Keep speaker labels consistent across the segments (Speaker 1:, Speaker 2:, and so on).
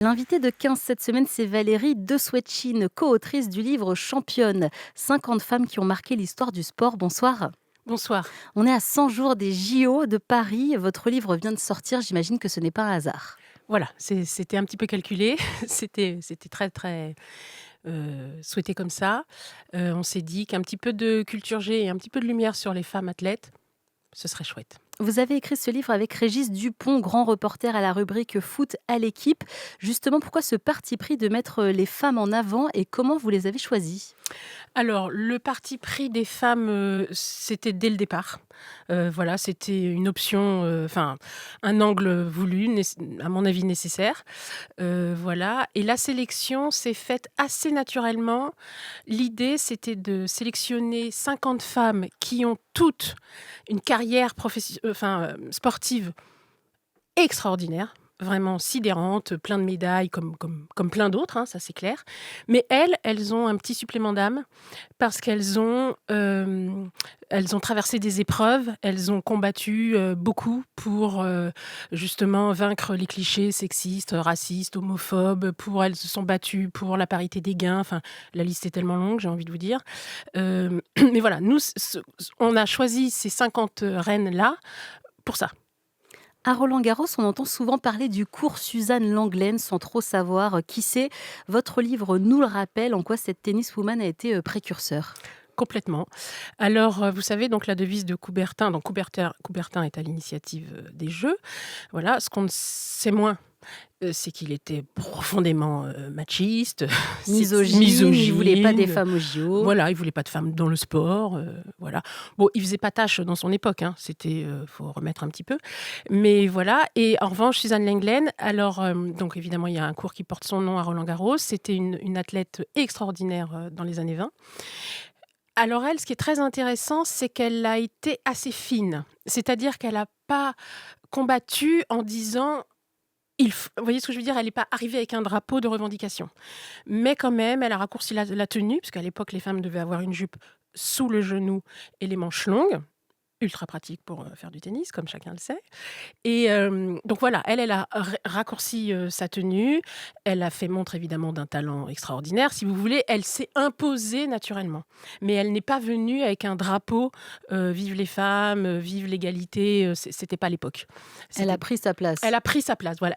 Speaker 1: L'invitée de 15 cette semaine, c'est Valérie De Swetchine, co-autrice du livre Championne, 50 femmes qui ont marqué l'histoire du sport. Bonsoir.
Speaker 2: Bonsoir.
Speaker 1: On est à 100 jours des JO de Paris. Votre livre vient de sortir, j'imagine que ce n'est pas un hasard.
Speaker 2: Voilà, c'était un petit peu calculé, c'était très, très, souhaité comme ça. On s'est dit qu'un petit peu de culture G et un petit peu de lumière sur les femmes athlètes, ce serait chouette.
Speaker 1: Vous avez écrit ce livre avec Régis Dupont, grand reporter à la rubrique Foot à l'équipe. Justement, pourquoi ce parti pris de mettre les femmes en avant et comment vous les avez choisies?
Speaker 2: Alors, le parti pris des femmes, c'était dès le départ. Voilà, c'était une option, enfin, un angle voulu, à mon avis nécessaire. Voilà, et la sélection s'est faite assez naturellement. L'idée, c'était de sélectionner 50 femmes qui ont toutes une carrière sportive extraordinaire, vraiment sidérante, plein de médailles comme plein d'autres, hein, ça c'est clair. Mais elles ont un petit supplément d'âme parce elles ont traversé des épreuves, elles ont combattu, beaucoup pour, justement vaincre les clichés sexistes, racistes, homophobes, elles se sont battues pour la parité des gains, enfin la liste est tellement longue, j'ai envie de vous dire. Mais voilà, nous on a choisi ces 50 reines-là pour ça.
Speaker 1: À Roland-Garros, on entend souvent parler du cours Suzanne Lenglen sans trop savoir qui c'est. Votre livre nous le rappelle en quoi cette tenniswoman a été précurseur.
Speaker 2: Complètement. Alors, vous savez, donc la devise de Coubertin, donc Coubertin est à l'initiative, des Jeux. Voilà, ce qu'on ne sait moins, c'est qu'il était profondément, machiste,
Speaker 1: Misogyne, il voulait pas des
Speaker 2: misogyne,
Speaker 1: femmes aux JO.
Speaker 2: voilà, il voulait pas de femmes dans le sport, voilà. Bon, il faisait pas tâche dans son époque, hein, c'était, faut remettre un petit peu. Mais voilà, et en revanche, Suzanne Lenglen, alors, donc évidemment, il y a un cours qui porte son nom à Roland-Garros. C'était une athlète extraordinaire, dans les années 20. Alors elle, ce qui est très intéressant, c'est qu'elle a été assez fine. C'est-à-dire qu'elle a pas combattu en disant: vous voyez ce que je veux dire? Elle n'est pas arrivée avec un drapeau de revendication. Mais quand même, elle a raccourci la tenue, parce qu'à l'époque, les femmes devaient avoir une jupe sous le genou et les manches longues, ultra pratique pour, faire du tennis, comme chacun le sait. Et donc voilà, elle a raccourci, sa tenue. Elle a fait montre évidemment d'un talent extraordinaire. Si vous voulez, elle s'est imposée naturellement. Mais elle n'est pas venue avec un drapeau, «Vive les femmes, vive l'égalité», c'était pas l'époque.
Speaker 1: Elle a
Speaker 2: C'était
Speaker 1: pris sa
Speaker 2: Elle
Speaker 1: place.
Speaker 2: a pris sa place, voilà.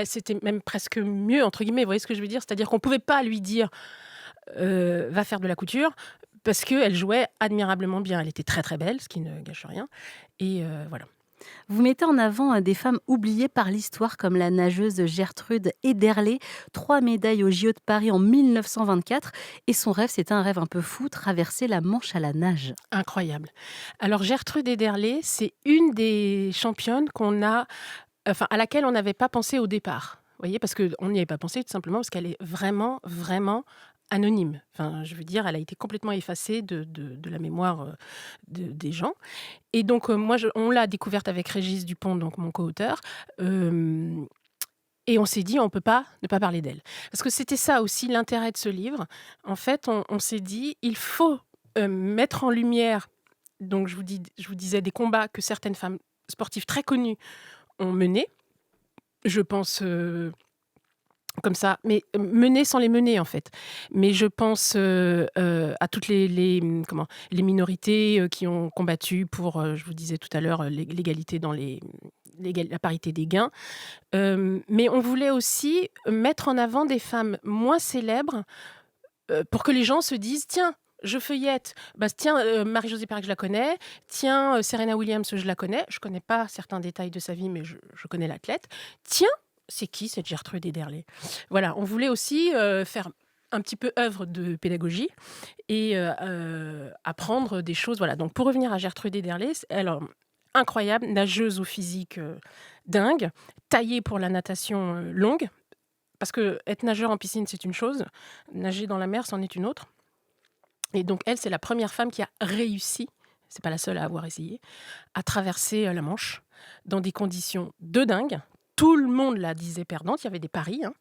Speaker 2: C'était même presque «mieux» entre guillemets, vous voyez ce que je veux dire? C'est-à-dire qu'on pouvait pas lui dire, «Va faire de la couture», parce qu'elle jouait admirablement bien. Elle était très, très belle, ce qui ne gâche rien, et voilà.
Speaker 1: Vous mettez en avant des femmes oubliées par l'histoire comme la nageuse Gertrude Ederle, 3 médailles aux JO de Paris en 1924 et son rêve, c'était un rêve un peu fou, traverser la Manche à la nage.
Speaker 2: Incroyable. Alors Gertrude Ederle, c'est une des championnes à laquelle on n'avait pas pensé au départ. Vous voyez? Parce qu'on n'y avait pas pensé tout simplement parce qu'elle est vraiment, vraiment anonyme. Enfin, je veux dire, elle a été complètement effacée de la mémoire, des gens, et donc moi on l'a découverte avec Régis Dupont, donc mon co-auteur, hem et on s'est dit: «On peut pas ne pas parler d'elle». Parce que c'était ça aussi l'intérêt de ce livre. En fait, on s'est dit: «Il faut, mettre en lumière», donc je vous disais des combats que certaines femmes sportives très connues ont menés. Je pense, comme ça, mais menés sans les mener, en fait. Mais je pense, à toutes les minorités, qui ont combattu pour, je vous disais tout à l'heure, l'égalité dans la parité des gains. Mais on voulait aussi mettre en avant des femmes moins célèbres, pour que les gens se disent: «Tiens, je feuillette, bah, tiens, Marie-Josée Pérec, je la connais. Tiens, Serena Williams, je la connais. Je connais pas certains détails de sa vie, mais je connais l'athlète. Tiens, c'est qui cette Gertrude Ederle?» Voilà, on voulait aussi, faire un petit peu œuvre de pédagogie et apprendre des choses, voilà. Donc pour revenir à Gertrude Ederle, alors incroyable, nageuse au physique, dingue, taillée pour la natation, longue. Parce que être nageur en piscine, c'est une chose, nager dans la mer, c'en est une autre, et donc elle, c'est la première femme qui a réussi, c'est pas la seule à avoir essayé, à traverser, la Manche dans des conditions de dingue. tout le monde la disait perdante. Il y avait des paris, hein.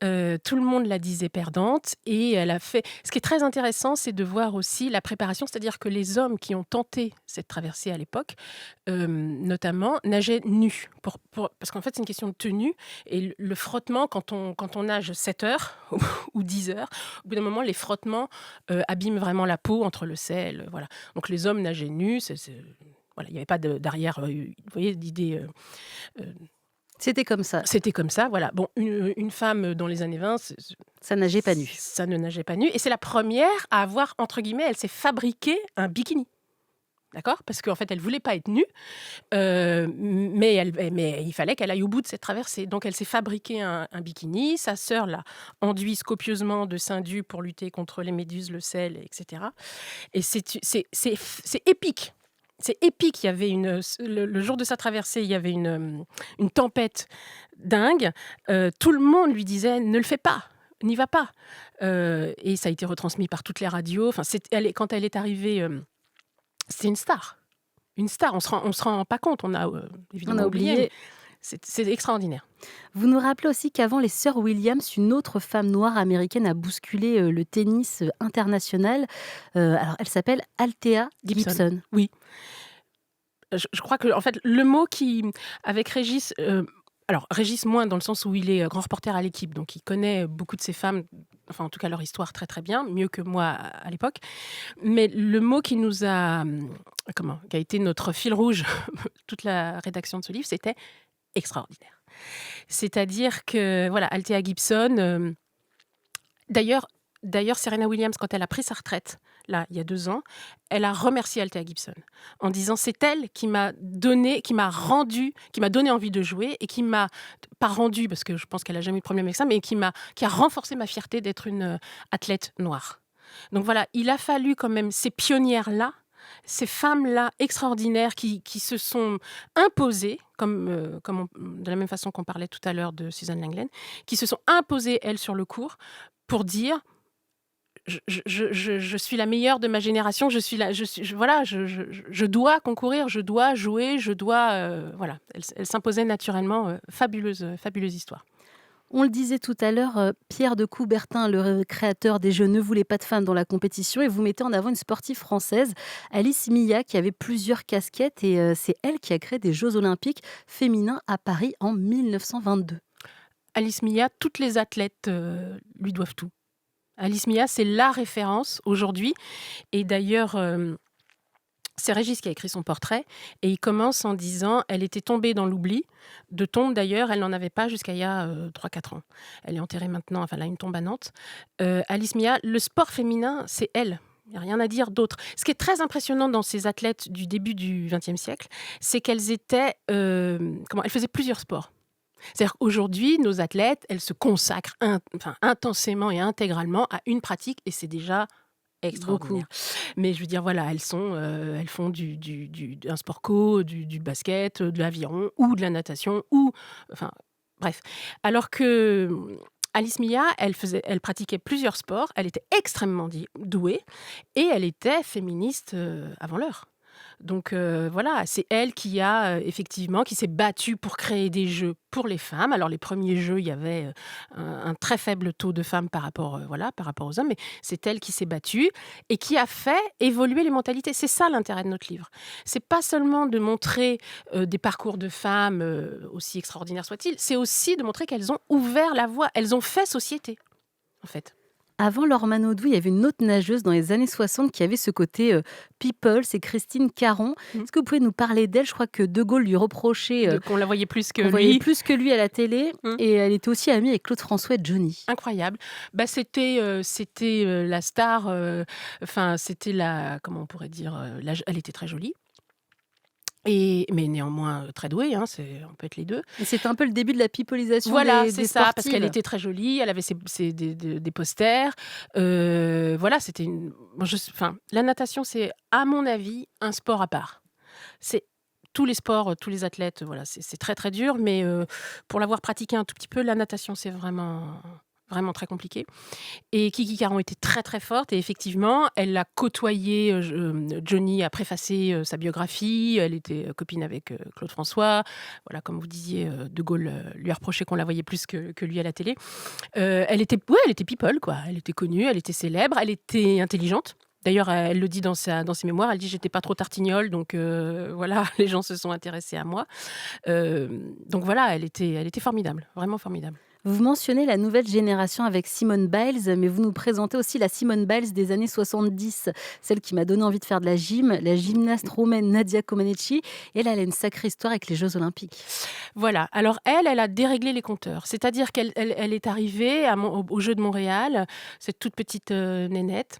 Speaker 2: Tout le monde la disait perdante et elle a fait ce qui est très intéressant, c'est de voir aussi la préparation. C'est-à-dire que les hommes qui ont tenté cette traversée à l'époque, notamment, nageaient nus parce qu'en fait, c'est une question de tenue et le frottement quand on nage 7 heures ou 10 heures, au bout d'un moment, les frottements, abîment vraiment la peau entre le sel, voilà. Donc les hommes nageaient nus, voilà, il y avait pas d'arrière, vous voyez l'idée, heu
Speaker 1: C'était comme ça.
Speaker 2: c'était comme ça, voilà. Bon, une femme dans les années 20,
Speaker 1: Ça nageait pas nu.
Speaker 2: ça ne nageait pas nue et c'est la première à avoir, entre guillemets, elle s'est fabriqué un bikini. D'accord? Parce qu'en fait, elle voulait pas être nue, mais il fallait qu'elle aille au bout de cette traversée. Donc elle s'est fabriqué un bikini. Sa sœur l'a enduit copieusement de sein d'u pour lutter contre les méduses, le sel, et cetera. Et c'est épique. C'est épique. Il y avait le jour de sa traversée, il y avait une tempête dingue. Tout le monde lui disait: «Ne le fais pas, n'y va pas». Et ça a été retransmis par toutes les radios. Enfin, quand elle est arrivée, c'était une star. Une star. On se rend pas compte. On a
Speaker 1: On a
Speaker 2: évidemment oublié, mais
Speaker 1: oublié.
Speaker 2: c'est extraordinaire.
Speaker 1: Vous nous rappelez aussi qu'avant les sœurs Williams, une autre femme noire américaine a bousculé le tennis international. Alors, elle s'appelle Althea
Speaker 2: Gibson.
Speaker 1: Gibson.
Speaker 2: Oui. Je crois que en fait, le mot qui avec Régis, alors Régis moins dans le sens où il est, grand reporter à l'équipe, donc il connaît beaucoup de ces femmes, enfin en tout cas leur histoire très, très bien, mieux que moi à l'époque. Mais le mot qui nous a, qui a été notre fil rouge toute la rédaction de ce livre, c'était extraordinaire. C'est-à-dire que voilà, Althea Gibson, d'ailleurs d'ailleurs Serena Williams, quand elle a pris sa retraite, là, il y a 2 ans, elle a remercié Althea Gibson en disant: «C'est elle qui m'a donné, qui m'a rendu, qui m'a donné envie de jouer et qui m'a pas rendu parce que je pense qu'elle a jamais eu de problème avec ça, mais qui a renforcé ma fierté d'être une, athlète noire». Donc voilà, il a fallu quand même ces pionnières-là, ces femmes-là extraordinaires qui se sont imposées, de la même façon qu'on parlait tout à l'heure de Susan Langlaine, qui se sont imposées, elles, sur le court pour dire: je suis la meilleure de ma génération, voilà, je dois concourir, je dois jouer, je dois, voilà. Elle s'imposait naturellement, fabuleuse histoire.
Speaker 1: On le disait tout à l'heure, Pierre de Coubertin, le créateur des Jeux, ne voulait pas de femmes dans la compétition et vous mettez en avant une sportive française, Alice Milla, qui avait plusieurs casquettes et c'est elle qui a créé des Jeux olympiques féminins à Paris en 1922.
Speaker 2: Alice Milla, toutes les athlètes, lui doivent tout. Alice Milla, c'est la référence aujourd'hui et d'ailleurs, c'est Régis qui a écrit son portrait et il commence en disant: «Elle était tombée dans l'oubli». De tombe d'ailleurs, elle n'en avait pas jusqu'à il y a, 3-4 ans. Elle est enterrée maintenant, enfin, elle a une tombe à Nantes. Alice Milla, le sport féminin, c'est elle. Il y a rien à dire d'autre. Ce qui est très impressionnant dans ces athlètes du début du XXe siècle, c'est qu'elles étaient, elles faisaient plusieurs sports. C'est-à-dire qu'aujourd'hui, nos athlètes, elles se consacrent intensément et intégralement à une pratique et c'est déjà
Speaker 1: Beaucoup.
Speaker 2: extraordinaire. Mais je veux dire, voilà, elles font un sport co, du basket, de l'aviron ou de la natation ou enfin, bref. Alors que, Alice Milla, elle pratiquait plusieurs sports, elle était extrêmement douée et elle était féministe, avant l'heure. Donc voilà, c'est elle qui a, effectivement, qui s'est battue pour créer des jeux pour les femmes. Alors les premiers jeux, il y avait, un très faible taux de femmes par rapport, voilà, par rapport aux hommes, mais c'est elle qui s'est battue et qui a fait évoluer les mentalités. C'est ça l'intérêt de notre livre. C'est pas seulement de montrer, des parcours de femmes, aussi extraordinaires soient-ils, c'est aussi de montrer qu'elles ont ouvert la voie, elles ont fait société, en fait.
Speaker 1: Avant Laure Manodou, il y avait une autre nageuse dans les années 60 qui avait ce côté people, c'est Christine Caron.
Speaker 2: Mmh.
Speaker 1: Est-ce que vous pouvez nous parler d'elle? Je crois que De Gaulle lui reprochait
Speaker 2: Qu'on la voyait plus que
Speaker 1: qu'on voyait
Speaker 2: lui.
Speaker 1: plus que lui à la télé
Speaker 2: Mmh.
Speaker 1: et elle était aussi amie avec Claude François et Johnny.
Speaker 2: Incroyable. Bah, c'était, la star, enfin, c'était la comment on pourrait dire? Elle était très jolie mais néanmoins, très douée, hein, on peut être les 2.
Speaker 1: Et c'était un peu le début de la pipolisation
Speaker 2: Voilà,
Speaker 1: des
Speaker 2: c'est ça, parce qu'elle
Speaker 1: sportives.
Speaker 2: était très jolie, elle avait des posters, voilà, c'était une moi la natation, c'est, à mon avis, un sport à part. C'est tous les sports, tous les athlètes, voilà, c'est très, très dur, mais pour l'avoir pratiqué un tout petit peu, la natation, c'est vraiment vraiment très compliqué. Et Kiki Caron était très, très forte et effectivement, elle a côtoyé, Johnny a préfacé, sa biographie, elle était, copine avec, Claude François. Voilà, comme vous disiez, De Gaulle, lui a reproché qu'on la voyait plus que lui à la télé. Elle était people quoi, elle était connue, elle était célèbre, elle était intelligente. D'ailleurs, elle le dit dans ses mémoires, elle dit: «J'étais pas trop tartignole donc voilà, les gens se sont intéressés à moi». Donc voilà, elle était formidable, vraiment formidable.
Speaker 1: Vous mentionnez la nouvelle génération avec Simone Biles, mais vous nous présentez aussi la Simone Biles des années 70, celle qui m'a donné envie de faire de la gym, la gymnaste roumaine Nadia Comaneci. Elle a une sacrée histoire avec les Jeux Olympiques.
Speaker 2: Voilà, alors elle a déréglé les compteurs. C'est-à-dire qu'elle est arrivée aux Jeux de Montréal, cette toute petite, nénette,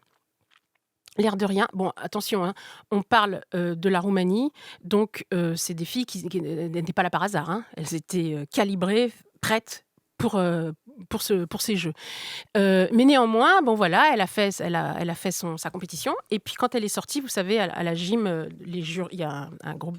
Speaker 2: l'air de rien. Bon, attention, hein, on parle, de la Roumanie, donc c'est des filles qui n'étaient pas là par hasard, hein. Elles étaient, calibrées, prêtes pour, pour ces Jeux. Mais néanmoins, bon voilà, elle a fait sa compétition et puis quand elle est sortie, vous savez, à la gym, il y a un groupe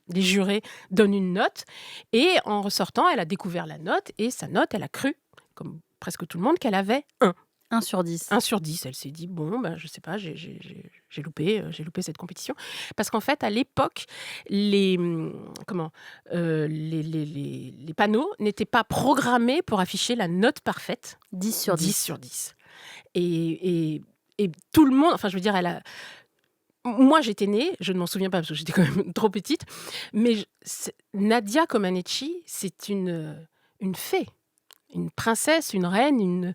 Speaker 2: les jurés donnent une note et en ressortant, elle a découvert la note et sa note, elle a cru, comme presque tout le monde, qu'elle avait 1.
Speaker 1: 1/10.
Speaker 2: 1/10. Elle s'est dit: «Bon, bah, je sais pas, j'ai loupé cette compétition». Parce qu'en fait, à l'époque, comment? Les panneaux n'étaient pas programmés pour afficher la note parfaite, 10
Speaker 1: 10/10.
Speaker 2: sur 10. Et et et tout le monde, enfin, je veux dire, elle a moi, j'étais née, je ne m'en souviens pas parce que j'étais quand même trop petite, mais Nadia Comaneci, c'est une fée, une princesse, une reine,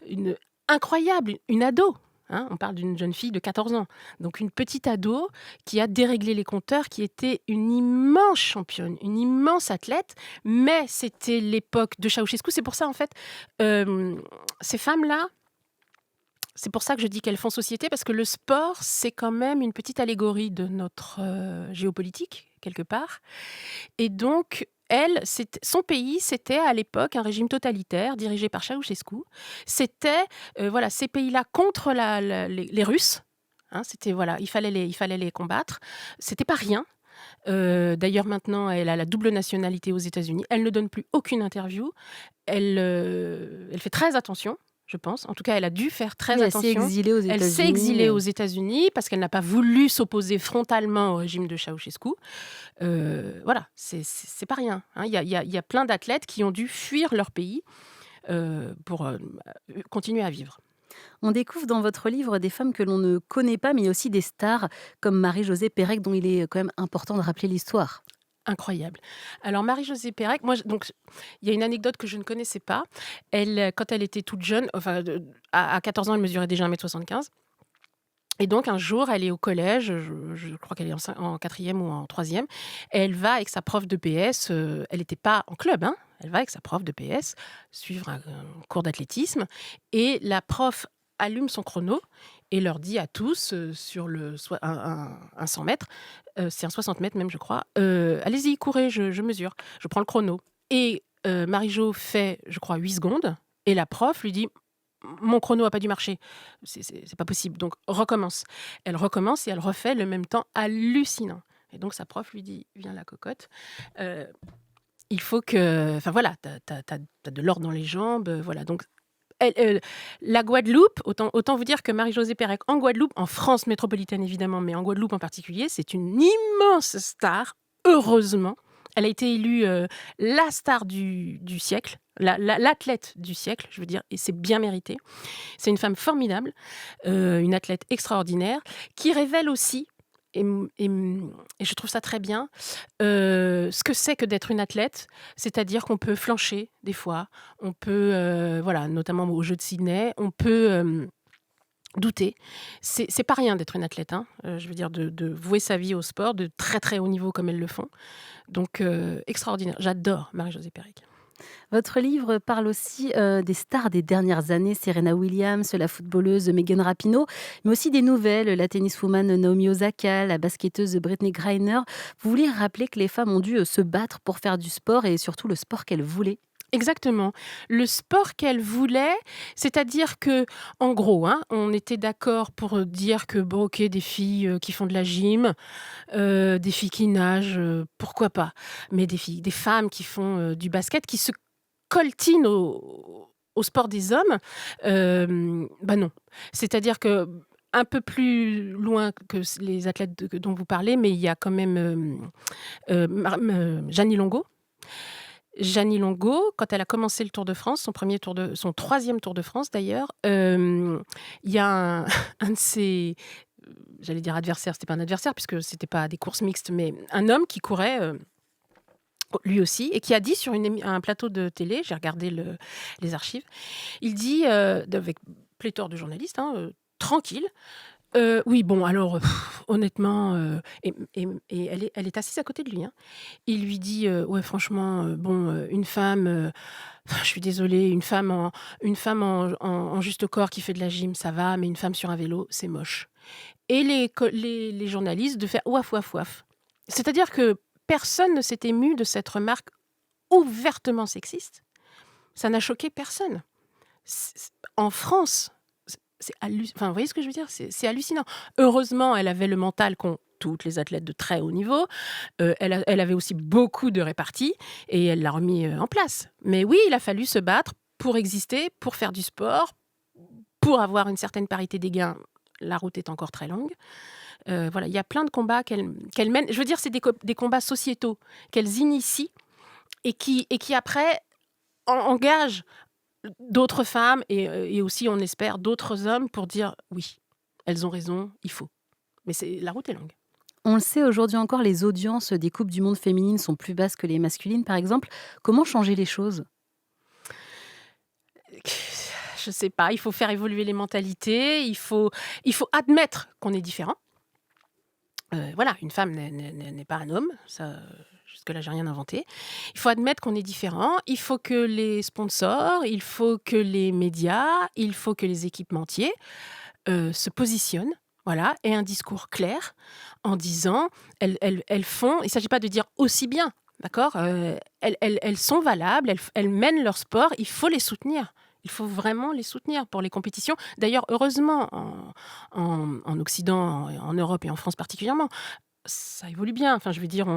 Speaker 2: une incroyable, une ado, hein. On parle d'une jeune fille de 14 ans. Donc une petite ado qui a déréglé les compteurs, qui était une immense championne, une immense athlète, mais c'était l'époque de Ceausescu. C'est pour ça, en fait, ces femmes-là, c'est pour ça que je dis qu'elles font société, parce que le sport, c'est quand même une petite allégorie de notre géopolitique, quelque part. Et donc, son pays, c'était à l'époque un régime totalitaire dirigé par Ceausescu. C'était voilà, ces pays-là contre les Russes. Hein, c'était voilà, il fallait les combattre. C'était pas rien. D'ailleurs, maintenant, elle a la double nationalité aux États-Unis. Elle ne donne plus aucune interview. Elle fait très attention, je pense. En tout cas, elle a dû faire
Speaker 1: Oui,
Speaker 2: très
Speaker 1: elle s'est
Speaker 2: attention.
Speaker 1: exilée aux
Speaker 2: Elle s'est
Speaker 1: États-Unis.
Speaker 2: exilée aux États-Unis parce qu'elle n'a pas voulu s'opposer frontalement au régime de Ceausescu. Voilà, c'est pas rien, hein. Il y a plein d'athlètes qui ont dû fuir leur pays pour continuer à vivre.
Speaker 1: On découvre dans votre livre des femmes que l'on ne connaît pas, mais il y a aussi des stars comme Marie-Josée Pérec, dont il est quand même important de rappeler l'histoire.
Speaker 2: Incroyable. Alors Marie-Josée Pérec, moi, donc il y a une anecdote que je ne connaissais pas. Elle, quand elle était toute jeune, enfin à 14 ans, elle mesurait déjà 1,75 m. Et donc un jour, elle est au collège, je crois qu'elle est en 4e ou en 3e, et elle va avec sa prof de PS, elle n'était pas en club, hein, elle va avec sa prof de PS suivre un cours d'athlétisme et la prof allume son chrono et leur dit à tous, sur un 100 mètres, c'est un 60 mètres même je crois, «Allez-y, courez, je mesure, je prends le chrono» et Marie-Jo fait, je crois 8 secondes et la prof lui dit: «Mon chrono a pas dû marcher, c'est pas possible, donc recommence». Elle recommence et elle refait le même temps hallucinant et donc sa prof lui dit: «Viens la cocotte, heu, il faut que enfin voilà, tu as de l'or dans les jambes, voilà». Donc la Guadeloupe, autant vous dire que Marie-Josée Pérec en Guadeloupe, en France métropolitaine évidemment, mais en Guadeloupe en particulier, c'est une immense star, heureusement. Elle a été élue, la star du siècle, l'athlète du siècle, je veux dire, et c'est bien mérité. C'est une femme formidable, une athlète extraordinaire, qui révèle aussi, et je trouve ça très bien, ce que c'est que d'être une athlète. C'est-à-dire qu'on peut flancher des fois, on peut, voilà, notamment aux Jeux de Sydney, on peut, douter. C'est pas rien d'être une athlète, hein, je veux dire de vouer sa vie au sport de très, très haut niveau comme elles le font. Donc extraordinaire. J'adore Marie-Josée Pérec.
Speaker 1: Votre livre parle aussi des stars des dernières années, Serena Williams, la footballeuse Megan Rapinoe, mais aussi des nouvelles, la tenniswoman Naomi Osaka, la basketteuse Brittney Griner. Vous voulez rappeler que les femmes ont dû se battre pour faire du sport et surtout le sport qu'elles voulaient.
Speaker 2: Exactement. Le sport qu'elle voulait, c'est-à-dire que, en gros, hein, on était d'accord pour dire que, bon, OK, des filles, qui font de la gym, des filles qui nagent, pourquoi pas? Mais des femmes qui font, du basket, qui se coltinent au sport des hommes, bah, non. C'est-à-dire que un peu plus loin que les athlètes dont vous parlez, mais il y a quand même Jeannie Longo. Jeannie Longo, quand elle a commencé le Tour de France, son troisième Tour de France d'ailleurs, il y a un de ses, j'allais dire adversaires, c'était pas un adversaire puisque c'était pas des courses mixtes, mais un homme qui courait lui aussi et qui a dit sur un plateau de télé, j'ai regardé les archives, il dit avec pléthore de journalistes, hein, tranquille. Oui, bon, alors, honnêtement, et elle est assise à côté de lui, hein. Il lui dit, «Ouais, franchement, bon, une femme, je suis désolée, une femme en juste corps qui fait de la gym, ça va, mais une femme sur un vélo, c'est moche». Et les journalistes de faire: «Ouaf, ouaf, ouaf». C'est-à-dire que personne ne s'est ému de cette remarque ouvertement sexiste. Ça n'a choqué personne. En France, enfin, vous voyez ce que je veux dire? C'est hallucinant. Heureusement, elle avait le mental qu'ont toutes les athlètes de très haut niveau. Elle avait aussi beaucoup de répartie et elle l'a remis, en place. Mais oui, il a fallu se battre pour exister, pour faire du sport, pour avoir une certaine parité des gains. La route est encore très longue. Voilà, il y a plein de combats qu'elle mène. Je veux dire, c'est des combats sociétaux qu'elles initient et qui après engagent d'autres femmes et aussi, on espère, d'autres hommes pour dire: «Oui, elles ont raison, il faut». Mais la route est longue.
Speaker 1: On le sait aujourd'hui encore, les audiences des coupes du monde féminines sont plus basses que les masculines, par exemple. Comment changer les choses?
Speaker 2: Je sais pas, il faut faire évoluer les mentalités, il faut admettre qu'on est différent. Voilà, une femme n'est pas un homme, ça, jusque-là, j'ai rien inventé. Il faut admettre qu'on est différent, il faut que les sponsors, il faut que les médias, il faut que les équipementiers, se positionnent, voilà, aient un discours clair en disant: «Elles font», il ne s'agit pas de dire «aussi bien», d'accord? Elles sont valables, elles mènent leur sport, il faut les soutenir. Il faut vraiment les soutenir pour les compétitions. D'ailleurs, heureusement, en Occident, en Europe et en France particulièrement, ça évolue bien. Enfin, je veux dire,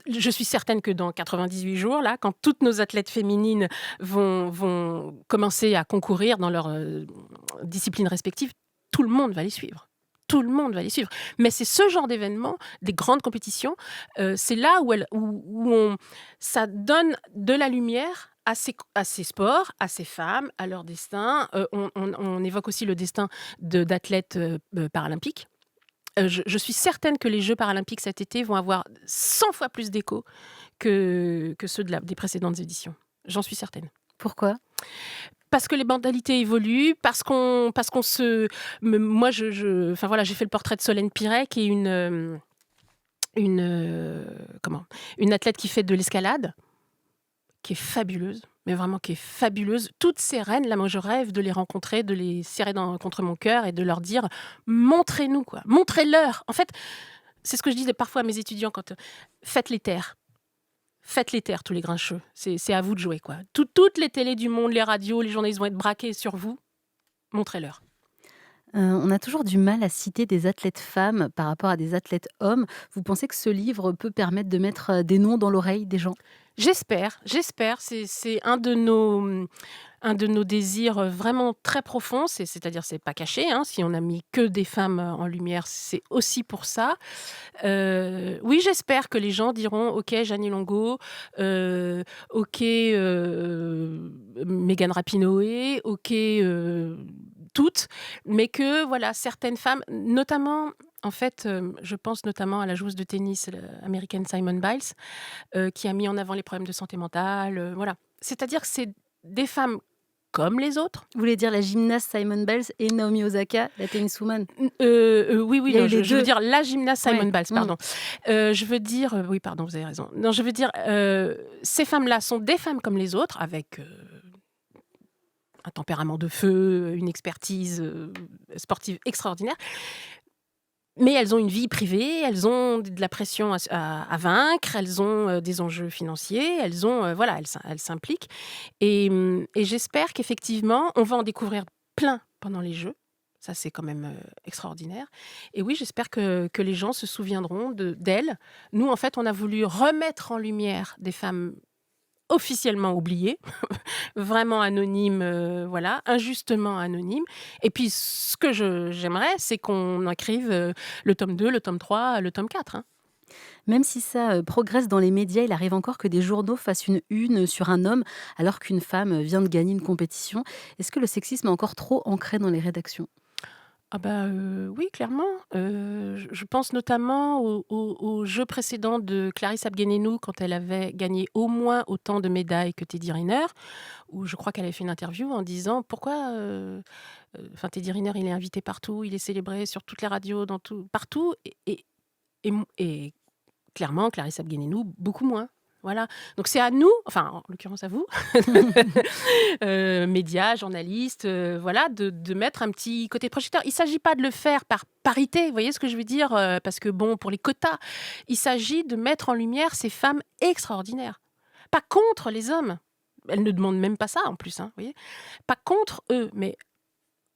Speaker 2: je suis certaine que dans 98 jours, là, quand toutes nos athlètes féminines vont commencer à concourir dans leurs disciplines respectives, tout le monde va les suivre. Tout le monde va les suivre. Mais c'est ce genre d'événement, des grandes compétitions, c'est là ça donne de la lumière à ces sports, à ces femmes, à leur destin. On évoque aussi le destin d'athlètes paralympiques. Je suis certaine que les Jeux paralympiques cet été vont avoir 100 fois plus d'écho que ceux des précédentes éditions. J'en suis certaine.
Speaker 1: Pourquoi?
Speaker 2: Parce que les mentalités évoluent, parce qu'on moi, enfin voilà, j'ai fait le portrait de Solène Piret, qui est une athlète qui fait de l'escalade, qui est fabuleuse, mais vraiment qui est fabuleuse. Toutes ces reines, là, moi, je rêve de les rencontrer, de les serrer contre mon cœur et de leur dire: «Montrez-nous, quoi, montrez-leur». En fait, c'est ce que je dis parfois à mes étudiants quand, faites-les taire. Faites-les taire, tous les grincheux. C'est à vous de jouer, quoi. Toutes les télés du monde, les radios, les journalistes vont être braqués sur vous. Montrez-leur.
Speaker 1: On a toujours du mal à citer des athlètes femmes par rapport à des athlètes hommes. Vous pensez que ce livre peut permettre de mettre, des noms dans l'oreille des gens?
Speaker 2: J'espère. C'est un de nos désirs, vraiment très profonds. C'est-à-dire, c'est pas caché, hein. Si on a mis que des femmes, en lumière, c'est aussi pour ça. Oui, j'espère que les gens diront: «OK, Jeannie Longo, OK, Megan Rapinoe, OK, toutes», mais que voilà, certaines femmes, notamment, en fait, je pense notamment à la joueuse de tennis, américaine Simone Biles, qui a mis en avant les problèmes de santé mentale, voilà. C'est-à-dire que c'est des femmes comme les autres.
Speaker 1: Vous voulez dire la gymnaste Simone Biles et Naomi Osaka, la tenniswoman?
Speaker 2: Oui, oui,
Speaker 1: Il y a
Speaker 2: non,
Speaker 1: eu les
Speaker 2: je veux
Speaker 1: 2.
Speaker 2: dire la gymnaste Simone
Speaker 1: Ouais.
Speaker 2: Biles,
Speaker 1: Mmh.
Speaker 2: pardon. Je veux dire, oui, pardon, vous avez raison. Non, je veux dire, ces femmes-là sont des femmes comme les autres, avec, un tempérament de feu, une expertise, sportive extraordinaire. Mais elles ont une vie privée, elles ont de la pression à vaincre, elles ont, des enjeux financiers, elles ont, voilà, elles s'impliquent et j'espère qu'effectivement, on va en découvrir plein pendant les Jeux. Ça, c'est quand même, extraordinaire et oui, j'espère que les gens se souviendront d'elles. Nous, en fait, on a voulu remettre en lumière des femmes officiellement oubliées, vraiment anonymes, voilà, injustement anonymes. Et puis ce que j'aimerais, c'est qu'on écrive, le tome 2, le tome 3, le tome 4, hein.
Speaker 1: Même si ça progresse dans les médias, il arrive encore que des journaux fassent une sur un homme alors qu'une femme vient de gagner une compétition. Est-ce que le sexisme est encore trop ancré dans les rédactions?
Speaker 2: Ah bah, oui, clairement. Je pense notamment au jeu précédent de Clarisse Abguenenou quand elle avait gagné au moins autant de médailles que Teddy Riner, où je crois qu'elle avait fait une interview en disant: «Pourquoi, enfin Teddy Riner, il est invité partout, il est célébré sur toutes les radios, dans tout partout et clairement Clarisse Abguenenou beaucoup moins». Voilà. Donc c'est à nous, enfin en l'occurrence à vous, médias, journalistes, voilà, de mettre un petit côté projecteur. Il ne s'agit pas de le faire par parité, vous voyez ce que je veux dire? Parce que bon, pour les quotas, il s'agit de mettre en lumière ces femmes extraordinaires. Pas contre les hommes. Elles ne demandent même pas ça en plus, hein, vous voyez? Pas contre eux, mais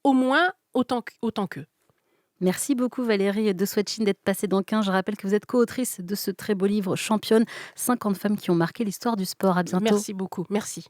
Speaker 2: au moins autant qu'eux.
Speaker 1: Merci beaucoup Valérie de Swatchine d'être passée dans 15. Je rappelle que vous êtes co-autrice de ce très beau livre Championne, 50 femmes qui ont marqué l'histoire du sport. À bientôt.
Speaker 2: Merci beaucoup, merci.